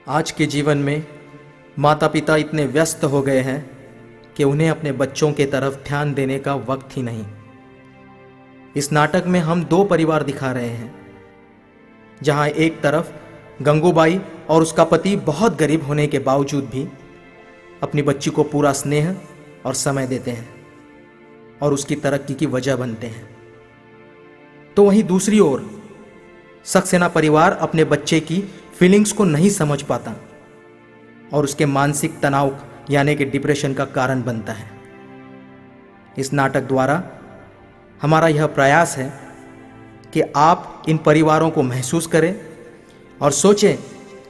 आज के जीवन में माता पिता इतने व्यस्त हो गए हैं कि उन्हें अपने बच्चों के तरफ ध्यान देने का वक्त ही नहीं। इस नाटक में हम दो परिवार दिखा रहे हैं, जहां एक तरफ गंगूबाई और उसका पति बहुत गरीब होने के बावजूद भी अपनी बच्ची को पूरा स्नेह और समय देते हैं और उसकी तरक्की की वजह बनते हैं, तो वहीं दूसरी ओर सक्सेना परिवार अपने बच्चे की फीलिंग्स को नहीं समझ पाता और उसके मानसिक तनाव यानी कि डिप्रेशन का कारण बनता है। इस नाटक द्वारा हमारा यह प्रयास है कि आप इन परिवारों को महसूस करें और सोचें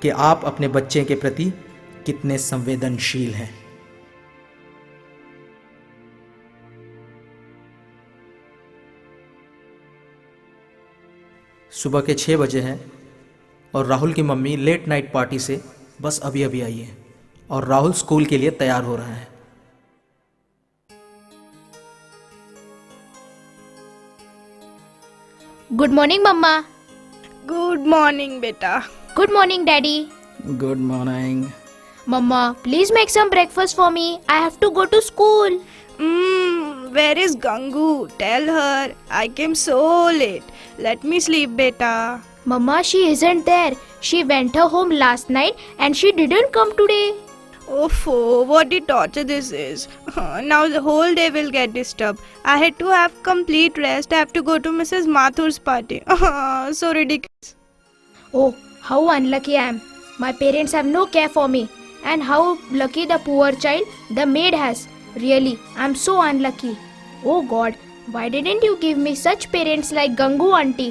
कि आप अपने बच्चे के प्रति कितने संवेदनशील हैं। सुबह के 6 बजे हैं और राहुल की मम्मी लेट नाइट पार्टी से बस अभी अभी आई है और राहुल स्कूल के लिए तैयार हो रहा है। Good morning mama. गुड मॉर्निंग बेटा। Good morning daddy. Good morning. Mama please make some breakfast for me, I have to go to school. Where is Gangu? Tell her I came so late. Let me sleep, beta. Mama, she isn't there. She went her home last night and she didn't come today. Oh, what a torture this is. Now the whole day will get disturbed. I had to have complete rest. I have to go to Mrs. Mathur's party. So ridiculous. Oh, how unlucky I am. My parents have no care for me. And how lucky the poor child the maid has. Really, I'm so unlucky. Oh God, why didn't you give me such parents like Gangu auntie?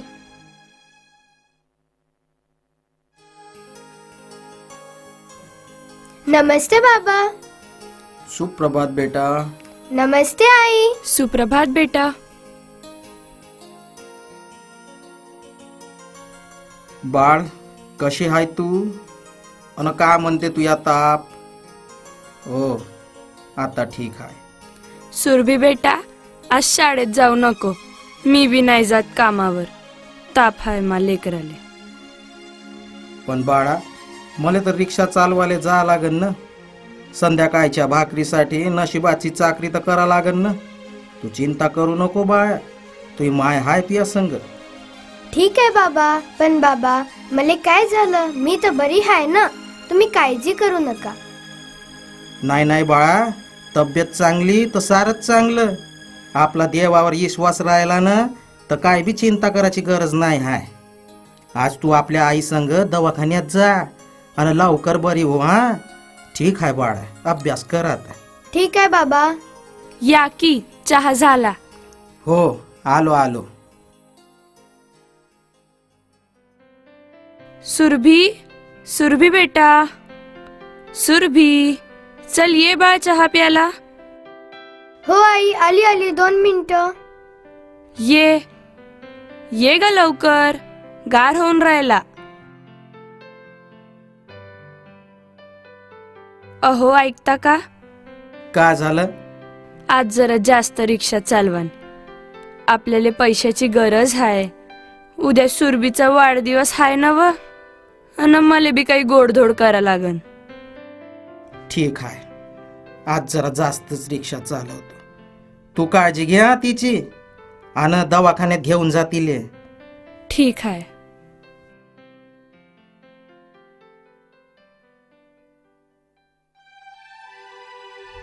नमस्ते बाबा। सुप्रभात बेटा। नमस्ते आई। सुप्रभात बेटा। बाळ, कशी हाय तू? अन का म्हणते तुया ताप? ओ, आता ठीक आहे। सुरभी बेटा, आज शाळेत जाऊ नको, मी बी नाही जात कामावर, ताप आहे मा लेकराले। पण बाळा, मला तर रिक्षा चालवाले जा लागन ना, संध्याकाळच्या भाकरीसाठी नशिबाची चाकरी तर करा लागन ना। तू चिंता करू नको बाळा, तुझी माय हाय तुया संग। ठीक आहे बाबा, पण बाबा मला काय झालं? मी तर बरी आहे ना, तुम्ही काळजी करू नका। नाही नाही बाळा, तब्येत चांगली तर सारच चांगलं। आपला देवावर विश्वास राहिला ना तर काय बी चिंता करायची गरज नाही हाय। आज तू आपल्या आई संग दवाखान्यात जा आणि लवकर बरी हो। हा ठीक आहे बाळा, अभ्यास कर आता। ठीक आहे बाबा। या की चहा झाला? हो, आलो आलो। सुरभी, सुरभी बेटा, सुरभी, चल ये बाळ चहा प्याला। हो आई, आली आली, 2 मिनिटं। ये ग लवकर, गार होऊन राहिला। अहो ऐकता का? का झालं? आज जरा जास्त रिक्षा चालवान, आपल्याला पैशाची गरज आहे। उद्या सुरभीचा वाढदिवस आहे ना व, अन मला बी काही गोडधोड करा लागन। ठीक आहे, आज जरा जास्तच रिक्षा चालवतो। तू काळजी घ्या तिची आणि दवाखान्यात घेऊन जातील। ठीक आहे।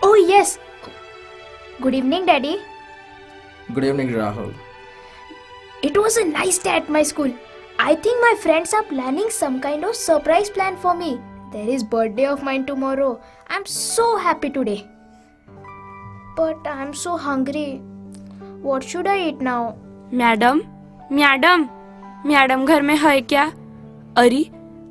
Oh yes. Good evening daddy. Good evening Rahul. It was a nice day at my school. I think my friends are planning some kind of surprise plan for me. There is birthday of mine tomorrow. I'm so happy today. But I'm so hungry. What should I eat now? Madam, madam, madam घर में है क्या? अरे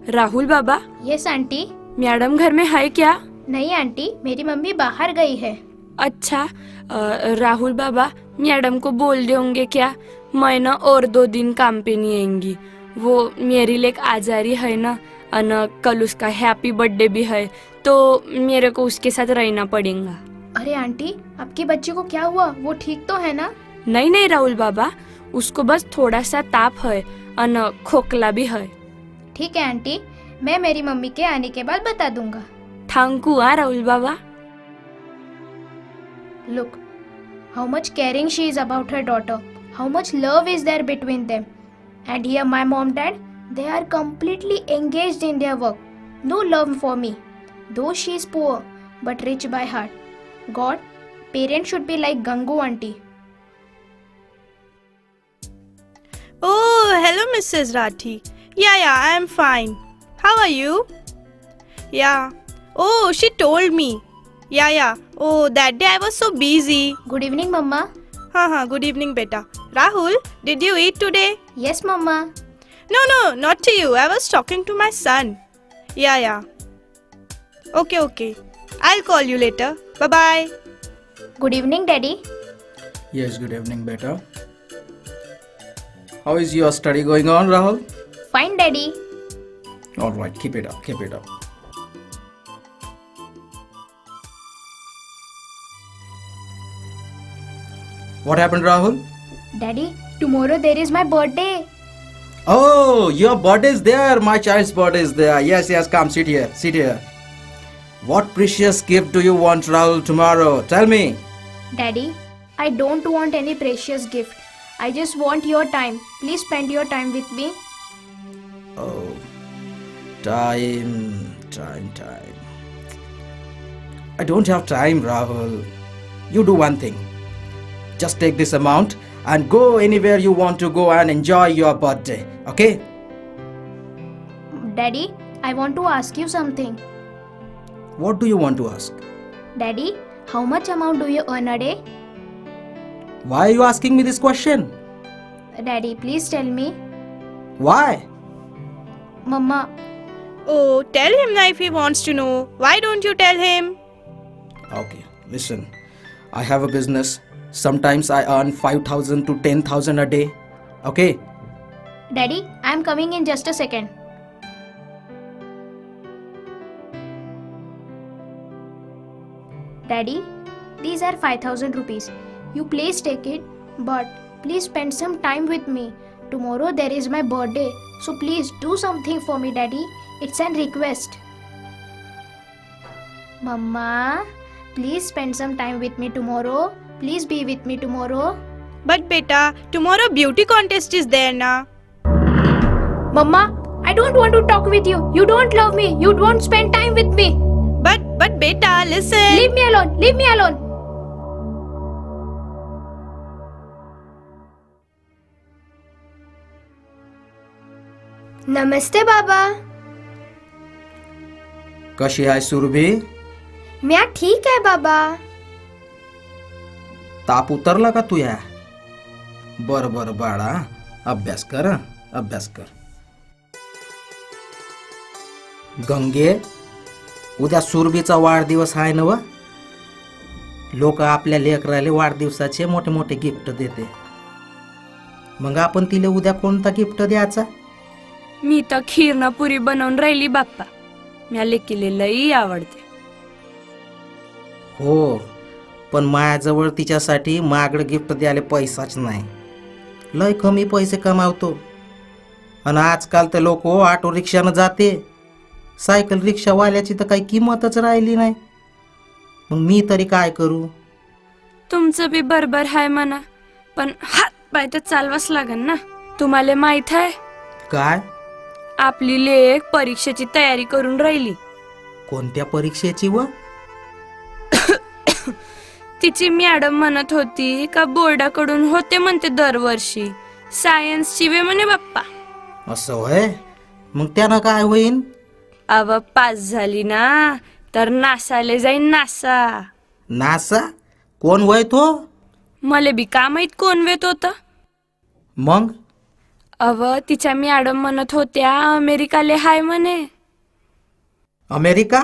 राहुल बाबा। Yes aunty. Madam घर में है क्या? नहीं आंटी, मेरी मम्मी बाहर गई है। अच्छा, राहुल बाबा, मैडम को बोल दोगे क्या? मैं ना और 2 दिन काम पे नहीं आएंगी। वो मेरी लेक आजारी है ना, और कल उसका हैप्पी बर्थडे भी है, तो मेरे को उसके साथ रहना पड़ेगा। अरे आंटी, आपकी बच्ची को क्या हुआ? वो ठीक तो है ना? नहीं नहीं राहुल बाबा, उसको बस थोड़ा सा ताप है और खोखला भी है। ठीक है आंटी, मैं मेरी मम्मी के आने के बाद बता दूंगा. थँकू हा राहुल बाबा. Look, how much caring she is about her daughter. How much love is there between them. And here my mom dad, they are completely engaged in their work. No love for me. Though she is poor, but rich by heart. God, parents should be like Gangu auntie. Oh, hello, Mrs. Rathi. Yeah, I am fine. How are you? Yeah. Oh, she told me. Yeah. Oh, that day I was so busy. Good evening, Mama. Good evening, beta. Rahul, did you eat today? Yes, Mama. No, not to you. I was talking to my son. Yeah. Okay. I'll call you later. Bye-bye. Good evening, Daddy. Yes, good evening, beta. How is your study going on, Rahul? Fine, Daddy. All right, keep it up. What happened, Rahul? Daddy, tomorrow there is my birthday. Oh, your birthday is there. My child's birthday is there. Yes, come, sit here. What precious gift do you want, Rahul, tomorrow? Tell me. Daddy, I don't want any precious gift. I just want your time. Please spend your time with me. Oh, time. I don't have time, Rahul. You do one thing. Just take this amount and go anywhere you want to go and enjoy your birthday, okay? Daddy, I want to ask you something. What do you want to ask? Daddy, how much amount do you earn a day? Why are you asking me this question? Daddy, please tell me. Why? Mama, Oh, tell him now if he wants to know. Why don't you tell him? Okay, listen. I have a business. Sometimes I earn 5,000 to 10,000 a day. Okay? Daddy, I am coming in just a second. Daddy, these are 5,000 rupees. You please take it, but please spend some time with me. Tomorrow there is my birthday, so please do something for me, Daddy. It's an request. Mama, please spend some time with me tomorrow. Please be with me tomorrow. But beta, tomorrow beauty contest is there na. Mama, I don't want to talk with you. You don't love me. You don't spend time with me. But beta, listen. Leave me alone. Leave me alone. नमस्ते बाबा. कशी आहे सुरभी? म्या ठीक आहे बाबा. ताप उतरला का तुया? बर बाळा, अभ्यास कर. गंगे, उद्या सुरभीचा वाढदिवस आहे ना व? लोक आपल्या लेकराला वाढदिवसाचे मोठे मोठे गिफ्ट देते. मग आपण तिला उद्या कोणता गिफ्ट द्यायचा? मी तर खीर पुरी बनवून राहिली बाप्पा. म्या लेकीले लई आवडते. हो, पण माझ्याजवळ तिच्यासाठी महागडं गिफ्ट द्यायला पैसाच नाही. लय कमी पैसे कमावतो. आणि आजकाल तर लोक ऑटो रिक्षानं जाते. सायकल रिक्षावाल्याची तर काही किंमतच राहिली नाही. मग मी तरी काय करू? तुमचं बी बरोबर आहे म्हणा, पण हात पाय तर चालवाच लागन ना. तुम्हाला माहित आहे काय? आपली लेक परीक्षेची तयारी करून राहिली. कोणत्या परीक्षेची व? तिची मॅडम म्हणत होती का बोर्डाकडून होते म्हणते दरवर्षी सायन्सची वे म्हणे बाप्पा. असं होय? मग त्यानं काय होईन? अव पास झाली ना तर नासाले जाईन. नासा? कोण वय तो? मले बी का माहित कोण वेत होत. मग अव तिच्या मॅडम म्हणत होत्या अमेरिकाले हाय म्हणे. अमेरिका?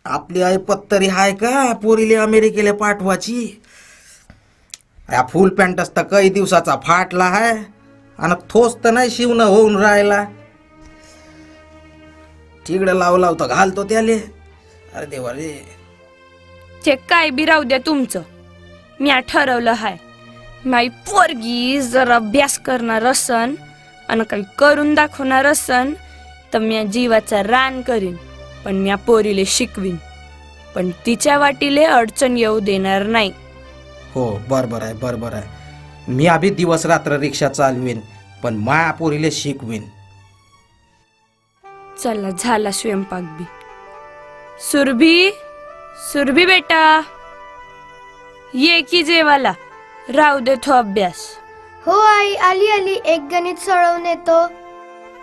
आपली आई पत्तरी हाय का पोरीले अमेरिकेला पाठवाची? या फुल पॅन्टच तर काही दिवसाचा फाटला आहे आणि थोस तर नाही शिवणं होऊन राहिला. तिकडे लाव तर घालतो त्याले. अरे देवा रे. ते काय बी राहू द्या तुमचं. म्या ठरवलं हाय माई पोरगी जर अभ्यास करणार असन आणि काही करून दाखवणार असन तर मी जीवाचा रान करीन, पण मी पोरीले शिकवीन, पण तिच्या वाटीले अडचण येऊ देणार नाही. हो बरोबर आहे. मी अभि दिवस रात्र रिक्षा चालवीन, पण माया पोरीले शिकवीन. चला झाला स्वयंपाक बी. सुरभी बेटा ये की जेवाला, राहू दे तो अभ्यास. हो आई, आली एक गणित सोडवून येतो.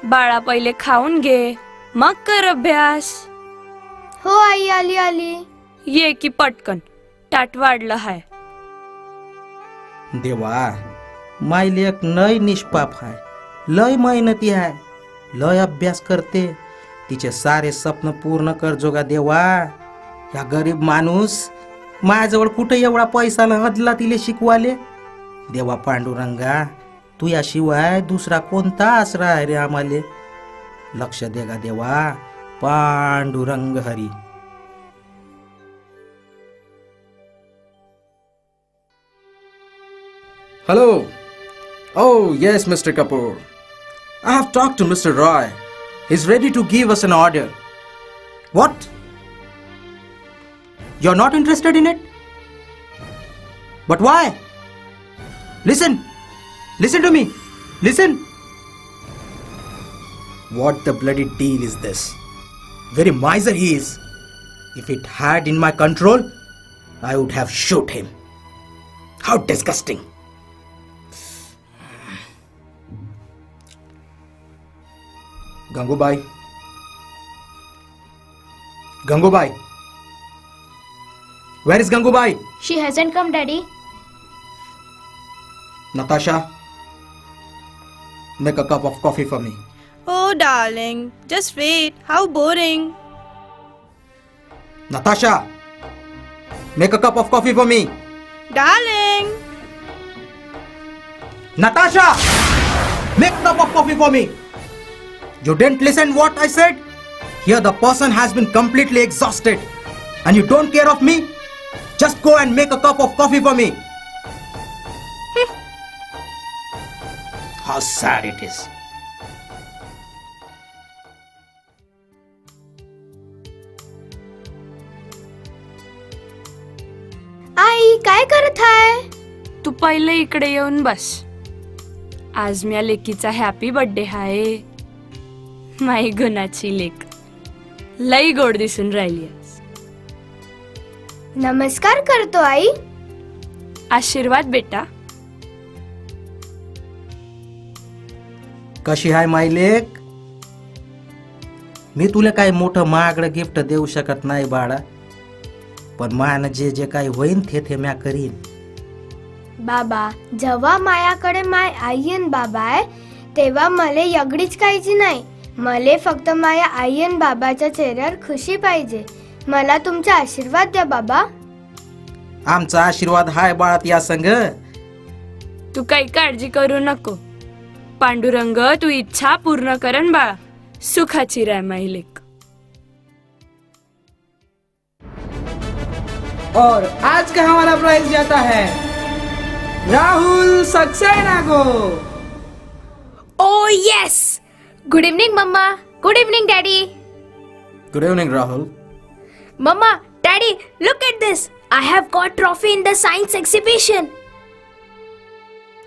बाळा पहिले खाऊन घे, मग कर अभ्यास. हो आई, आली. ये की पटकन, ताट वाढलं हाय. देवा, माय लेक लय निष्पाप आहे, लय मेहनती आहे, लय अभ्यास करते. तिचे सारे स्वप्न पूर्ण कर जोगा देवा. या गरीब माणूस माझ्याजवळ कुठे एवढा पैसा न हदला तिले शिकवाले. देवा पांडुरंगा, तू याशिवाय दुसरा कोणता आसरा आहे रे आम्हाले. लक्ष देगा देवा, Pandurang Hari. Hello. Oh, yes, Mr. Kapoor. I have talked to Mr. Roy. He's ready to give us an order. What? You're not interested in it? But why? Listen to me. Listen. What the bloody deal is this? Very miser he is. If it had in my control, I would have shot him. How disgusting. Gangubai. Where is Gangubai? She hasn't come, Daddy. Natasha, make a cup of coffee for me. Oh, darling, just wait. How boring. Natasha, make a cup of coffee for me. Darling. Natasha, make a cup of coffee for me. You didn't listen what I said? Here the person has been completely exhausted and you don't care of me? Just go and make a cup of coffee for me. How sad it is. आई काय करत आहे? तू पहिले इकडे येऊन बस. आज म्या लेकीचा happy birthday hi. माई गुणाची लेक लई गोड दिसून राहिली आज. नमस्कार करतो आई. आशीर्वाद बेटा. कशी आहे माय लेक? मी तुला काही मोठं महागडं गिफ्ट देऊ शकत नाही बाळा, पण मायानं जे काही होईन ते म्या करीन. बाबा, जेव्हा मायाकडे माय आई आणि बाबा आहे तेव्हा मला एवढीच काळजी नाही. मला फक्त माया आई आणि बाबाच्या चेहऱ्यावर खुशी पाहिजे. मला तुमचा आशीर्वाद द्या बाबा. आमचा आशीर्वाद हाय बाळात या संग. तू काही काळजी करू नको. पांडुरंग तू इच्छा पूर्ण करन बाळा. सुखाची राय माई लेक. और आज का हमारा प्राइज जाता है राहुल सक्सेना को. Oh, yes! Good evening, Mama. Good evening, Daddy. Good evening, Rahul. Mama, Daddy, look at this. I have got trophy in the science exhibition.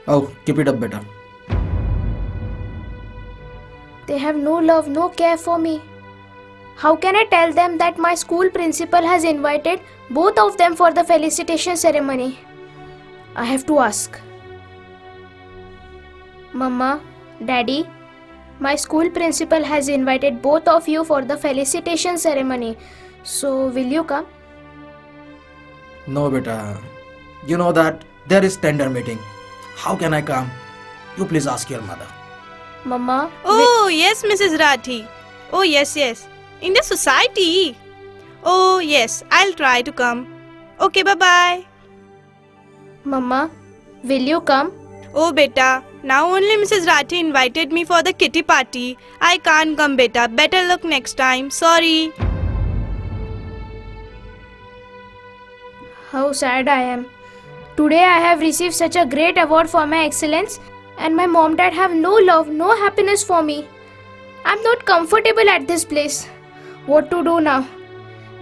Oh, keep it up, beta. They have no love, no care for me. How can I tell them that my school principal has invited both of them for the felicitation ceremony? I have to ask. Mama, Daddy, my school principal has invited both of you for the felicitation ceremony. So, will you come? No, beta. You know that there is tender meeting. How can I come? You please ask your mother. Mama, Oh, yes, Mrs. Rathi. Oh, yes. In the society. Oh, yes, I'll try to come. Okay, bye-bye. Mama, will you come? Oh, beta, now only Mrs. Rathi invited me for the kitty party. I can't come, beta. Better luck next time. Sorry. How sad I am. Today I have received such a great award for my excellence, and my mom dad have no love, no happiness for me. I'm not comfortable at this place. What to do now?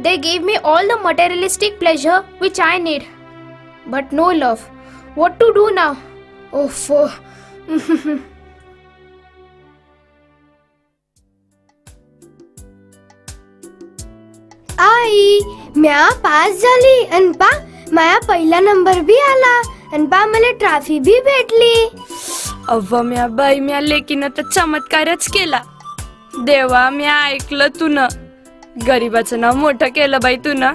They gave me all the materialistic pleasure which I need, but no love. What to do now? Oh, आई म्या pass झाली आणि पा माया पहिला number भी आला आणि पा मला ट्रॉफी भी भेटली. अव्वा म्या बाई म्या लेकीनं तर चमत्कारच केला. देवा म्या ऐकलं तुनं. गरीबाचं नाव मोठं केलं बाई तुनं.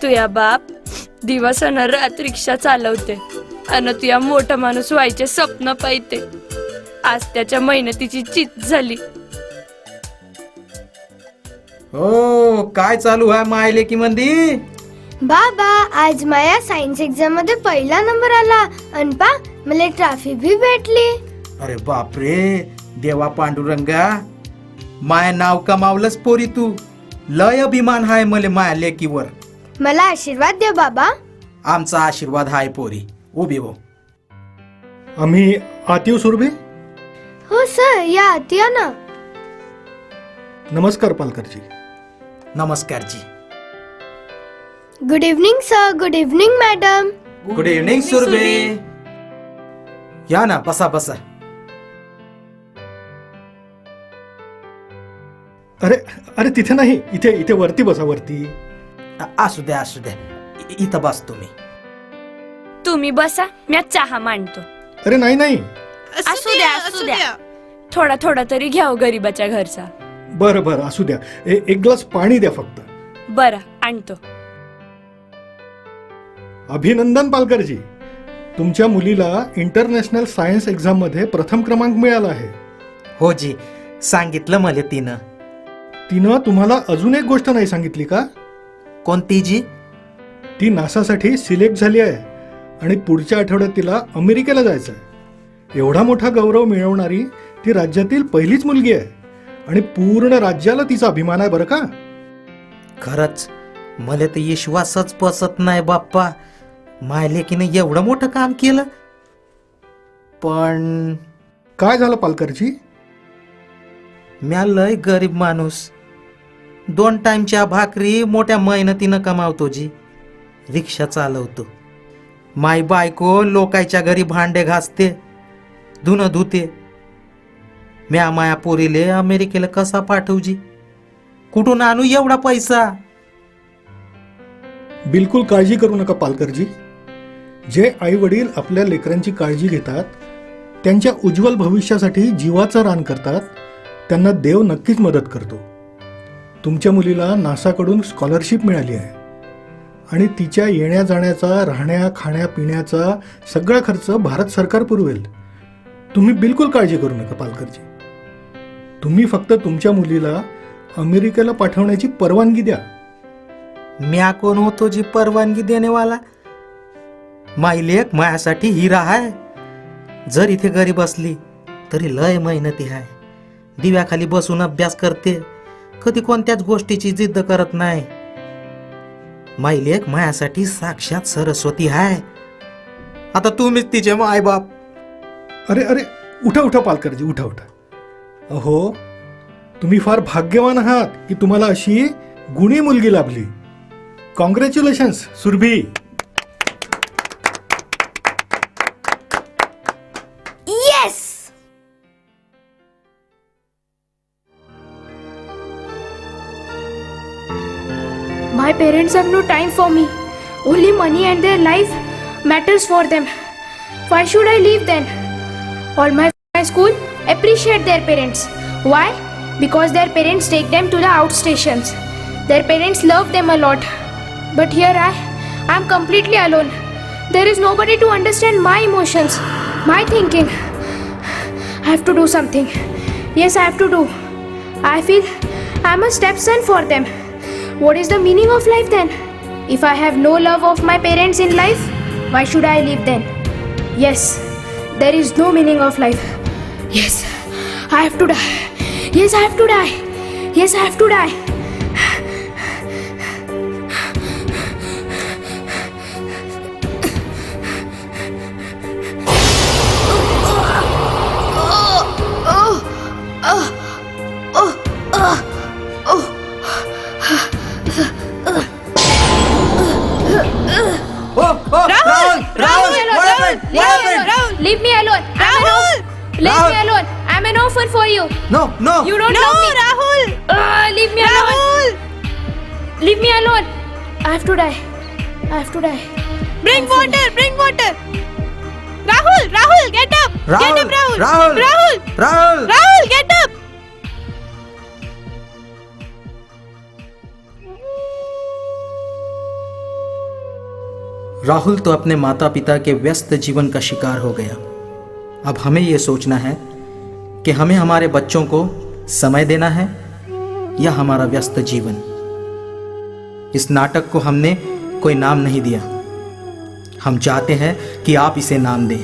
तुया बाप दिवस अन रात रिक्षा चालवते अन तुया मोठा माणूस व्हायचे स्वप्न पाहिते. आज त्याच्या मेहनतीची चित झाली. हो काय चालू आहे मायले की मंदी? बाबा आज माया सायन्स एक्झाम मध्ये पहिला नंबर आला आणि पा मला ट्रॉफी भी भेटली. अरे बापरे देवा पांडुरंगा, माया नाव कमावलंच पोरी तू. लय अभिमान हाय मले माया लेकीवर. मला आशीर्वाद द्या बाबा. आमचा आशीर्वाद हाय पोरी. उभी हो. आम्ही आत येऊ सुरभी? हो सर या आत या ना. नमस्कार पालकरजी. नमस्कार जी. Good evening sir. Good evening madam. Good evening सुरभे. या ना बसा बसा. अरे अरे तिथे नाही, इथे इथे वरती बसा वरती. असू द्या असू द्या. इथं बस तुम्ही. तुम्ही बसा म्या चहा मांडतो. अरे नाही नाही. असू द्या. थोडा थोडा तरी घ्याव गरीबाच्या घरचा. बरं बरं असू द्या. एक ग्लास पाणी द्या फक्त. बरं आणतो. अभिनंदन पालकरजी, तुमच्या मुलीला इंटरनॅशनल सायन्स एक्झाम मध्ये प्रथम क्रमांक मिळाला आहे. हो जी, सांगितलं मला तिनं. तिनं तुम्हाला अजून एक गोष्ट नाही सांगितली का? कोणती जी? ती नासासाठी सिलेक्ट झाली आहे आणि पुढच्या आठवड्यात तिला अमेरिकेला जायचं आहे. एवढा मोठा गौरव मिळवणारी ती राज्यातील पहिलीच मुलगी आहे आणि पूर्ण राज्याला तिचा अभिमान आहे बरं का. खरंच मला तर विश्वासच बसत नाही बाप्पा. माय लेकीने एवढं मोठं काम केलं. पण काय झालं पालकरजी? म्या लय गरीब माणूस. 2 टाइमच्या भाकरी मोठ्या मेहनतीनं कमावतो जी. रिक्षा चालवतो. माय बायको लोकांच्या घरी भांडे घासते, धुणं धुते. म्या माया पोरीले अमेरिकेला कसा पाठवू जी? कुठून आणू एवढा पैसा? बिलकुल काळजी करू नका पालकरजी. जे आई वडील आपल्या लेकरांची काळजी घेतात, त्यांच्या उज्ज्वल भविष्यासाठी जीवाचं रान करतात, त्यांना देव नक्कीच मदत करतो. तुमच्या मुलीला नासाकडून स्कॉलरशिप मिळाली आहे आणि तिच्या येण्या जाण्याचा, राहण्या खाण्या पिण्याचा सगळा खर्च भारत सरकार पुरवेल. तुम्ही बिलकुल काळजी करू नका पालकरजी. तुम्ही फक्त तुमच्या मुलीला अमेरिकेला पाठवण्याची परवानगी द्या. म्या कोण होतो जी परवानगी देणेवाला? माई लेक मायासाठी हिरा आहे. जर इथे गरीब असली तरी लय मेहनती आहे. दिव्याखाली बसून अभ्यास करते, कधी कोणत्याच गोष्टीची जिद्द करत नाही. माई लेक मायासाठी साक्षात सरस्वती आहे. आता तुम्हीच तिचे माय बाप. अरे अरे उठा उठा पालकरजी, उठा उठा. अहो तुम्ही फार भाग्यवान आहात की तुम्हाला अशी गुणी मुलगी लाभली. Congratulations Surabhi. Yes. My parents have no time for me. Only money and their life matters for them. Why should I leave then? All my school appreciate their parents. Why? Because their parents take them to the outstations. Their parents love them a lot. But here I'm completely alone. There is nobody to understand my emotions, my thinking. I have to do something. Yes, I have to do. I feel I'm a stepson for them. What is the meaning of life then? If I have no love of my parents in life, why should I live then? Yes, there is no meaning of life. Yes, I have to die. Yes, I have to die. Yes, I have to die. Leave me alone. Rahul! Leave me alone. I'm an orphan for you. No, no. You don't No, love me. Rahul! Leave me alone. Rahul! Leave me alone. I have to die. I have to die. Bring water! Bring water! Rahul! Rahul, get up! Get Rahul! up, Rahul! Rahul! Rahul! Rahul! Rahul, get up! Rahul तो अपने माता पिता के व्यस्त जीवन का शिकार हो गया। अब हमें यह सोचना है कि हमें हमारे बच्चों को समय देना है या हमारा व्यस्त जीवन। इस नाटक को हमने कोई नाम नहीं दिया। हम चाहते हैं कि आप इसे नाम दें।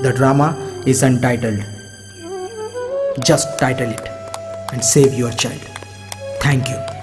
The drama is untitled. Just title it end save your child. Thank you.